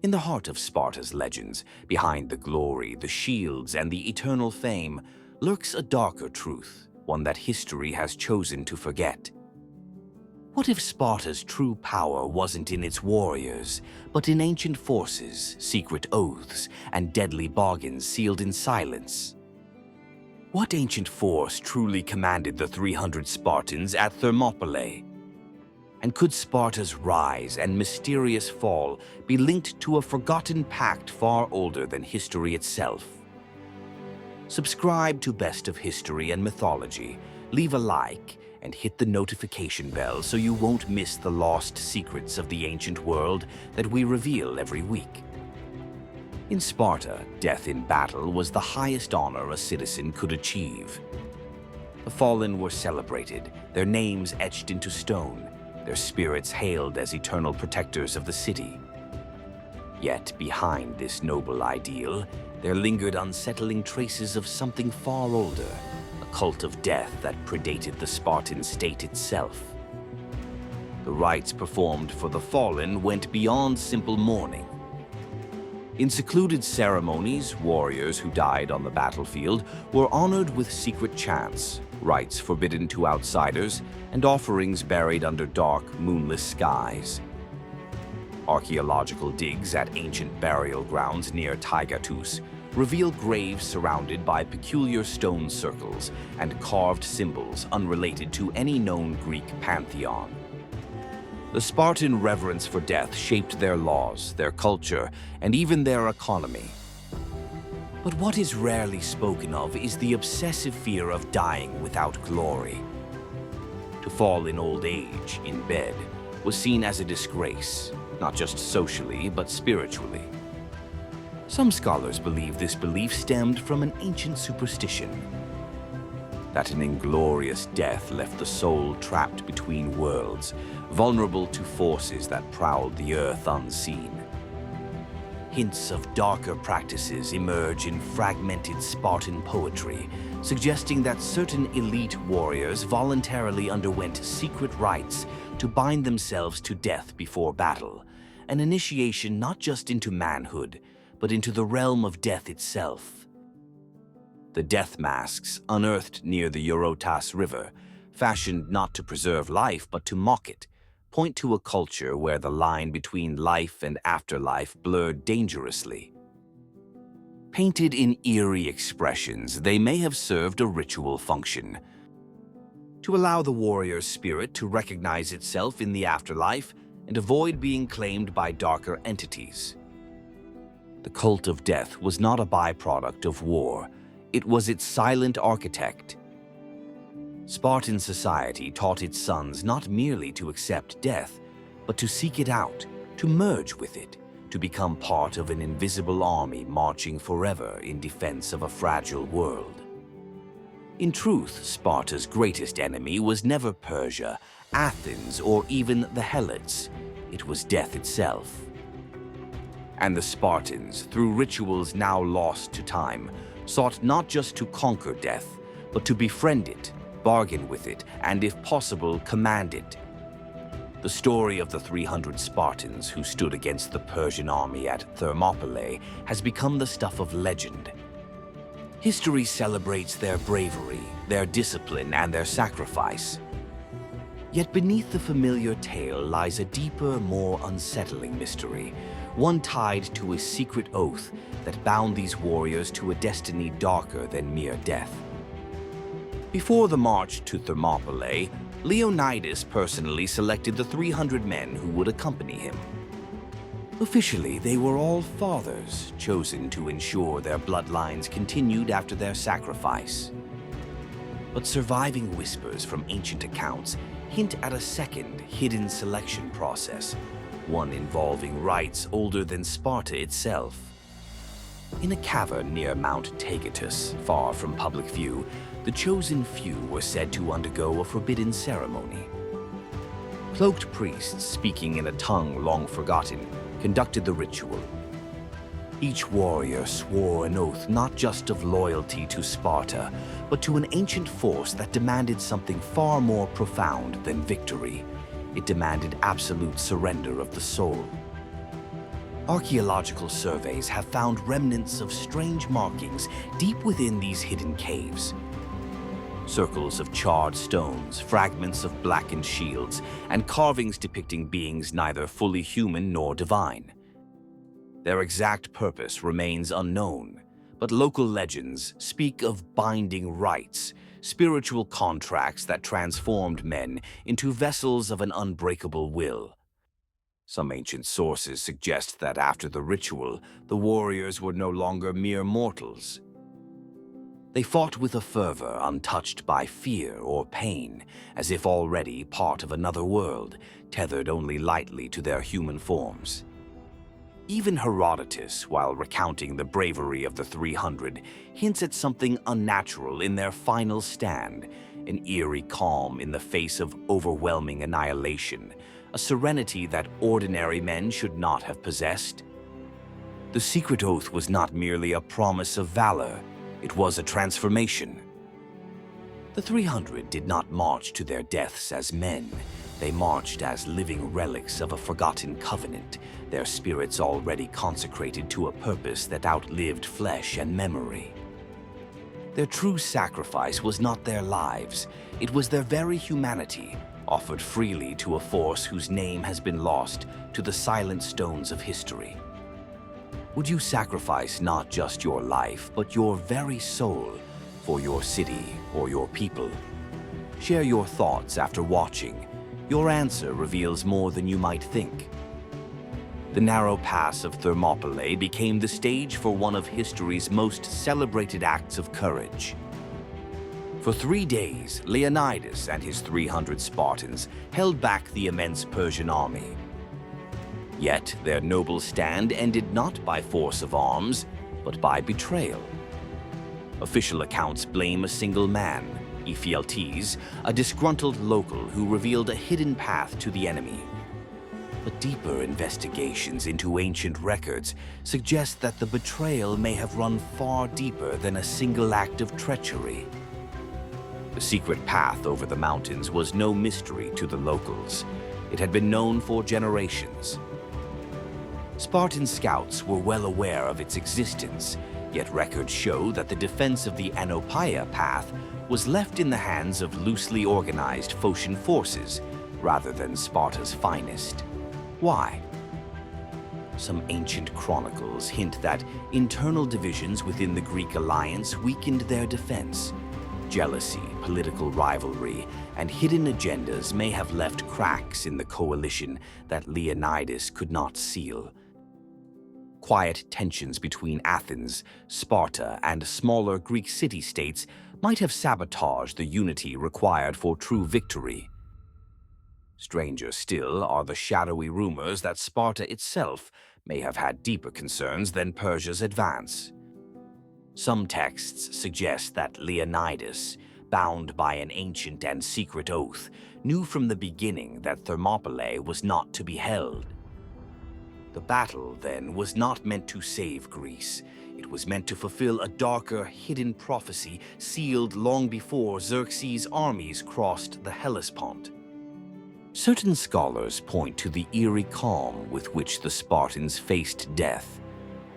In the heart of Sparta's legends, behind the glory, the shields, and the eternal fame, lurks a darker truth, one that history has chosen to forget. What if Sparta's true power wasn't in its warriors, but in ancient forces, secret oaths, and deadly bargains sealed in silence? What ancient force truly commanded the 300 Spartans at Thermopylae? And could Sparta's rise and mysterious fall be linked to a forgotten pact far older than history itself? Subscribe to Best of History and Mythology, leave a like, and hit the notification bell so you won't miss the lost secrets of the ancient world that we reveal every week. In Sparta, death in battle was the highest honor a citizen could achieve. The fallen were celebrated, their names etched into stone, their spirits hailed as eternal protectors of the city. Yet behind this noble ideal, there lingered unsettling traces of something far older, a cult of death that predated the Spartan state itself. The rites performed for the fallen went beyond simple mourning. In secluded ceremonies, warriors who died on the battlefield were honored with secret chants, rites forbidden to outsiders, and offerings buried under dark, moonless skies. Archaeological digs at ancient burial grounds near Taygetus reveal graves surrounded by peculiar stone circles and carved symbols unrelated to any known Greek pantheon. The Spartan reverence for death shaped their laws, their culture, and even their economy. But what is rarely spoken of is the obsessive fear of dying without glory. To fall in old age, in bed, was seen as a disgrace, not just socially, but spiritually. Some scholars believe this belief stemmed from an ancient superstition, that an inglorious death left the soul trapped between worlds, vulnerable to forces that prowled the earth unseen. Hints of darker practices emerge in fragmented Spartan poetry, suggesting that certain elite warriors voluntarily underwent secret rites to bind themselves to death before battle, an initiation not just into manhood, but into the realm of death itself. The death masks, unearthed near the Eurotas River, fashioned not to preserve life but to mock it, point to a culture where the line between life and afterlife blurred dangerously. Painted in eerie expressions, they may have served a ritual function, to allow the warrior's spirit to recognize itself in the afterlife and avoid being claimed by darker entities. The cult of death was not a byproduct of war, it was its silent architect. Spartan society taught its sons not merely to accept death, but to seek it out, to merge with it, to become part of an invisible army marching forever in defense of a fragile world. In truth, Sparta's greatest enemy was never Persia, Athens, or even the Helots. It was death itself. And the Spartans, through rituals now lost to time, sought not just to conquer death, but to befriend it, bargain with it, and if possible, command it. The story of the 300 Spartans who stood against the Persian army at Thermopylae has become the stuff of legend. History celebrates their bravery, their discipline, and their sacrifice. Yet beneath the familiar tale lies a deeper, more unsettling mystery, one tied to a secret oath that bound these warriors to a destiny darker than mere death. Before the march to Thermopylae, Leonidas personally selected the 300 men who would accompany him. Officially, they were all fathers, chosen to ensure their bloodlines continued after their sacrifice. But surviving whispers from ancient accounts hint at a second, hidden selection process, one involving rites older than Sparta itself. In a cavern near Mount Taygetus, far from public view, the chosen few were said to undergo a forbidden ceremony. Cloaked priests, speaking in a tongue long forgotten, conducted the ritual. Each warrior swore an oath not just of loyalty to Sparta, but to an ancient force that demanded something far more profound than victory. It demanded absolute surrender of the soul. Archaeological surveys have found remnants of strange markings deep within these hidden caves. Circles of charred stones, fragments of blackened shields, and carvings depicting beings neither fully human nor divine. Their exact purpose remains unknown, but local legends speak of binding rites, spiritual contracts that transformed men into vessels of an unbreakable will. Some ancient sources suggest that after the ritual, the warriors were no longer mere mortals. They fought with a fervor untouched by fear or pain, as if already part of another world, tethered only lightly to their human forms. Even Herodotus, while recounting the bravery of the 300, hints at something unnatural in their final stand, an eerie calm in the face of overwhelming annihilation, a serenity that ordinary men should not have possessed. The secret oath was not merely a promise of valor, it was a transformation. The 300 did not march to their deaths as men. They marched as living relics of a forgotten covenant, their spirits already consecrated to a purpose that outlived flesh and memory. Their true sacrifice was not their lives, it was their very humanity, offered freely to a force whose name has been lost to the silent stones of history. Would you sacrifice not just your life, but your very soul for your city or your people? Share your thoughts after watching. Your answer reveals more than you might think. The narrow pass of Thermopylae became the stage for one of history's most celebrated acts of courage. For 3 days, Leonidas and his 300 Spartans held back the immense Persian army. Yet their noble stand ended not by force of arms, but by betrayal. Official accounts blame a single man, Ephialtes, a disgruntled local who revealed a hidden path to the enemy. But deeper investigations into ancient records suggest that the betrayal may have run far deeper than a single act of treachery. The secret path over the mountains was no mystery to the locals. It had been known for generations. Spartan scouts were well aware of its existence, yet records show that the defense of the Thermopylae path was left in the hands of loosely organized Phocian forces rather than Sparta's finest. Why? Some ancient chronicles hint that internal divisions within the Greek alliance weakened their defense. Jealousy, political rivalry, and hidden agendas may have left cracks in the coalition that Leonidas could not seal. Quiet tensions between Athens, Sparta, and smaller Greek city-states might have sabotaged the unity required for true victory. Stranger still are the shadowy rumors that Sparta itself may have had deeper concerns than Persia's advance. Some texts suggest that Leonidas, bound by an ancient and secret oath, knew from the beginning that Thermopylae was not to be held. The battle, then, was not meant to save Greece. It was meant to fulfill a darker, hidden prophecy sealed long before Xerxes' armies crossed the Hellespont. Certain scholars point to the eerie calm with which the Spartans faced death,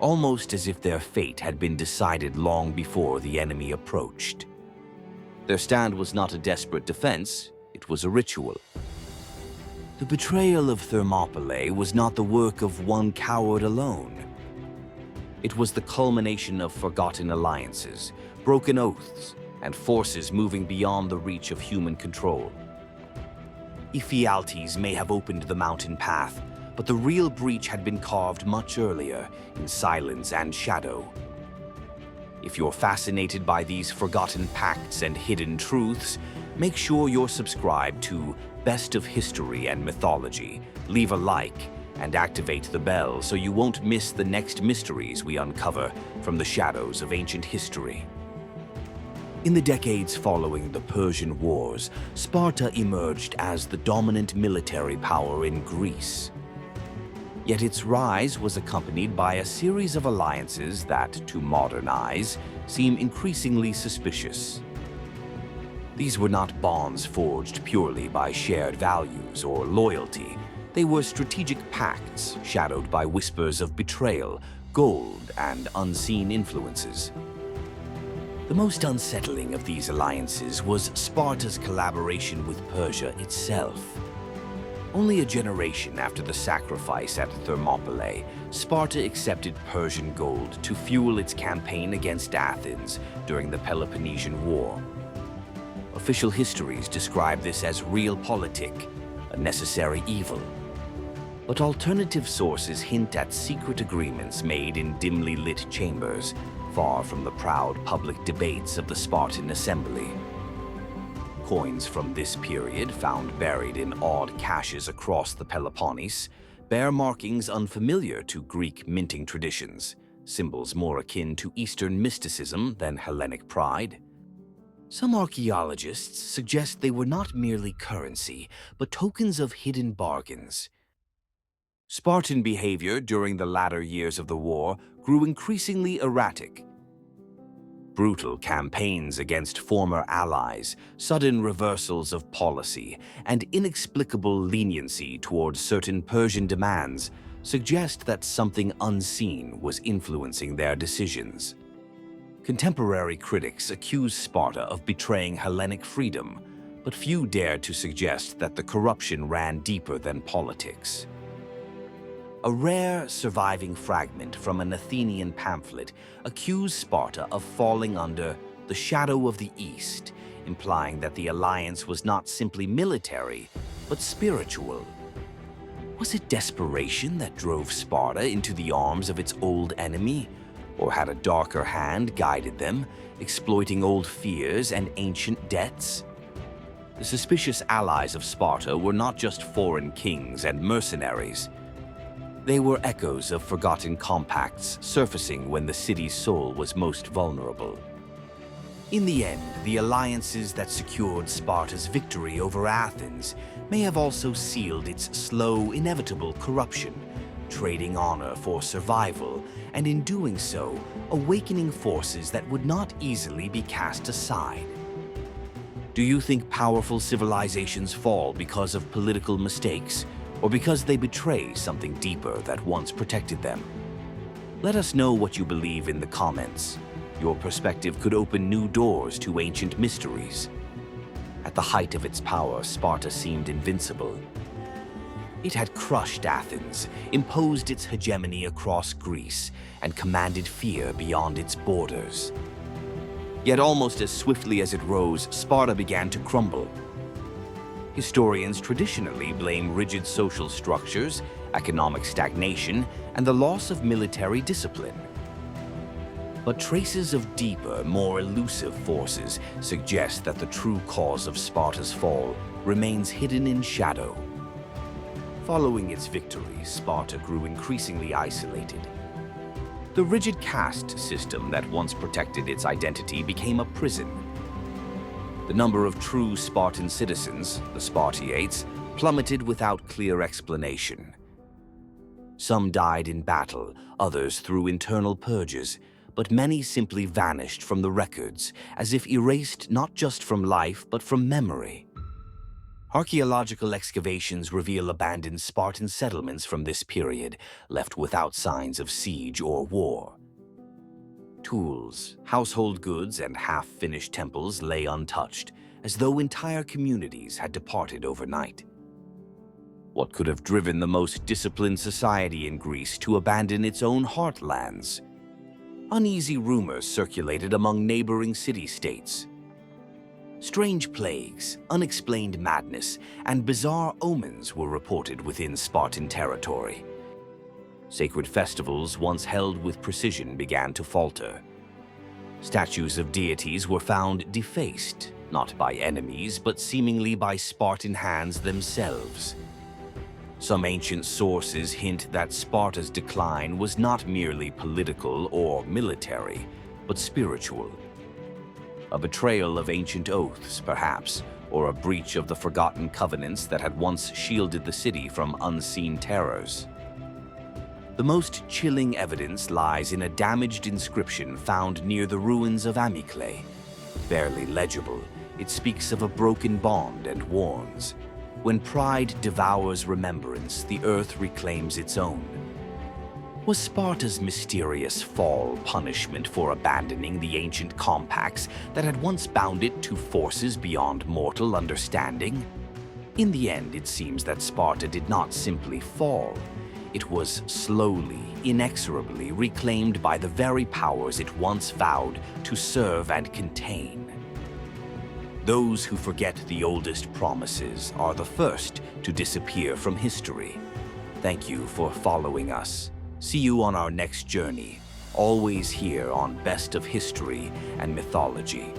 almost as if their fate had been decided long before the enemy approached. Their stand was not a desperate defense, it was a ritual. The betrayal of Thermopylae was not the work of one coward alone. It was the culmination of forgotten alliances, broken oaths, and forces moving beyond the reach of human control. Ephialtes may have opened the mountain path, but the real breach had been carved much earlier, in silence and shadow. If you're fascinated by these forgotten pacts and hidden truths, make sure you're subscribed to Best of History and Mythology. Leave a like and activate the bell so you won't miss the next mysteries we uncover from the shadows of ancient history. In the decades following the Persian Wars, Sparta emerged as the dominant military power in Greece. Yet its rise was accompanied by a series of alliances that, to modern eyes, seem increasingly suspicious. These were not bonds forged purely by shared values or loyalty. They were strategic pacts shadowed by whispers of betrayal, gold, and unseen influences. The most unsettling of these alliances was Sparta's collaboration with Persia itself. Only a generation after the sacrifice at Thermopylae, Sparta accepted Persian gold to fuel its campaign against Athens during the Peloponnesian War. Official histories describe this as realpolitik, a necessary evil. But alternative sources hint at secret agreements made in dimly lit chambers, far from the proud public debates of the Spartan assembly. Coins from this period, found buried in odd caches across the Peloponnese, bear markings unfamiliar to Greek minting traditions, symbols more akin to Eastern mysticism than Hellenic pride. Some archaeologists suggest they were not merely currency, but tokens of hidden bargains. Spartan behavior during the latter years of the war grew increasingly erratic. Brutal campaigns against former allies, sudden reversals of policy, and inexplicable leniency towards certain Persian demands suggest that something unseen was influencing their decisions. Contemporary critics accuse Sparta of betraying Hellenic freedom, but few dare to suggest that the corruption ran deeper than politics. A rare surviving fragment from an Athenian pamphlet accused Sparta of falling under the shadow of the East, implying that the alliance was not simply military, but spiritual. Was it desperation that drove Sparta into the arms of its old enemy? Or had a darker hand guided them, exploiting old fears and ancient debts? The suspicious allies of Sparta were not just foreign kings and mercenaries. They were echoes of forgotten compacts surfacing when the city's soul was most vulnerable. In the end, the alliances that secured Sparta's victory over Athens may have also sealed its slow, inevitable corruption, trading honor for survival, and in doing so, awakening forces that would not easily be cast aside. Do you think powerful civilizations fall because of political mistakes, or because they betray something deeper that once protected them? Let us know what you believe in the comments. Your perspective could open new doors to ancient mysteries. At the height of its power, Sparta seemed invincible. It had crushed Athens, imposed its hegemony across Greece, and commanded fear beyond its borders. Yet almost as swiftly as it rose, Sparta began to crumble. Historians traditionally blame rigid social structures, economic stagnation, and the loss of military discipline. But traces of deeper, more elusive forces suggest that the true cause of Sparta's fall remains hidden in shadow. Following its victory, Sparta grew increasingly isolated. The rigid caste system that once protected its identity became a prison. The number of true Spartan citizens, the Spartiates, plummeted without clear explanation. Some died in battle, others through internal purges, but many simply vanished from the records, as if erased not just from life but from memory. Archaeological excavations reveal abandoned Spartan settlements from this period, left without signs of siege or war. Tools, household goods, and half-finished temples lay untouched, as though entire communities had departed overnight. What could have driven the most disciplined society in Greece to abandon its own heartlands? Uneasy rumors circulated among neighboring city-states. Strange plagues, unexplained madness, and bizarre omens were reported within Spartan territory. Sacred festivals once held with precision began to falter. Statues of deities were found defaced, not by enemies, but seemingly by Spartan hands themselves. Some ancient sources hint that Sparta's decline was not merely political or military, but spiritual. A betrayal of ancient oaths, perhaps, or a breach of the forgotten covenants that had once shielded the city from unseen terrors. The most chilling evidence lies in a damaged inscription found near the ruins of Amyclae. Barely legible, it speaks of a broken bond and warns: When pride devours remembrance, the earth reclaims its own. Was Sparta's mysterious fall punishment for abandoning the ancient compacts that had once bound it to forces beyond mortal understanding? In the end, it seems that Sparta did not simply fall. It was slowly, inexorably reclaimed by the very powers it once vowed to serve and contain. Those who forget the oldest promises are the first to disappear from history. Thank you for following us. See you on our next journey, always here on Best of History and Mythology.